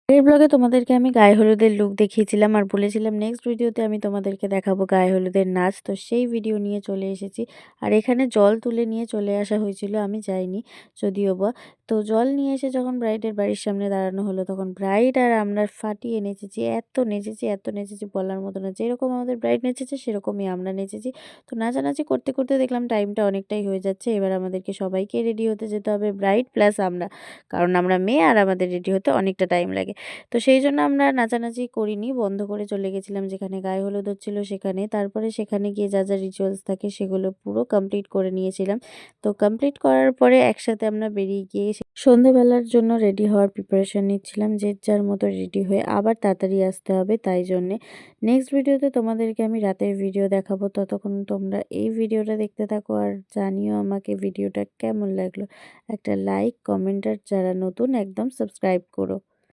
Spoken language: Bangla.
আগের ব্লগে তোমাদেরকে আমি গায়ে হলুদের লুক দেখিয়েছিলাম আর বলেছিলাম নেক্সট ভিডিওতে আমি তোমাদেরকে দেখাবো গায়ে হলুদের নাচ। তো সেই ভিডিও নিয়ে চলে এসেছি। আর এখানে জল তুলে নিয়ে চলে আসা হয়েছিল, আমি যাইনি যদিও বা। তো জল নিয়ে এসে যখন ব্রাইডের বাড়ির সামনে দাঁড়ানো হলো, তখন ব্রাইড আর আমরা ফাটিয়ে নেচেছি, এত নেচেছি বলার মতো না। যেরকম আমাদের ব্রাইড নেচেছে সেরকমই আমরা নেচেছি। তো নাচানাচি করতে করতে দেখলাম টাইমটা অনেকটাই হয়ে যাচ্ছে। এবার আমাদেরকে সবাইকে রেডি হতে যেতে হবে, ব্রাইড প্লাস আমরা, কারণ আমরা মেয়ে আর আমাদের রেডি হতে অনেকটা টাইম লাগে। তো সেই জন্য আমরা নাচানাচি করিনি, বন্ধ করে চলে গেছিলাম যেখানে গায়ে হলুদ হচ্ছিল সেখানে। তারপরে সেখানে গিয়ে যা যা রিচুয়ালস থাকে সেগুলো পুরো কমপ্লিট করে নিয়েছিলাম। তো কমপ্লিট করার পরে একসাথে আমরা বেরিয়ে গিয়ে সন্ধেবেলার জন্য রেডি হওয়ার প্রিপারেশন নিচ্ছিলাম। যে যার মতো রেডি হয়ে আবার তাড়াতাড়ি আসতে হবে, তাই জন্যে। নেক্সট ভিডিওতে তোমাদেরকে আমি রাতের ভিডিও দেখাবো, ততক্ষণ তোমরা এই ভিডিওটা দেখতে থাকো আর জানিও আমাকে ভিডিওটা কেমন লাগলো। একটা লাইক, কমেন্ট আর যারা নতুন একদম সাবস্ক্রাইব করো।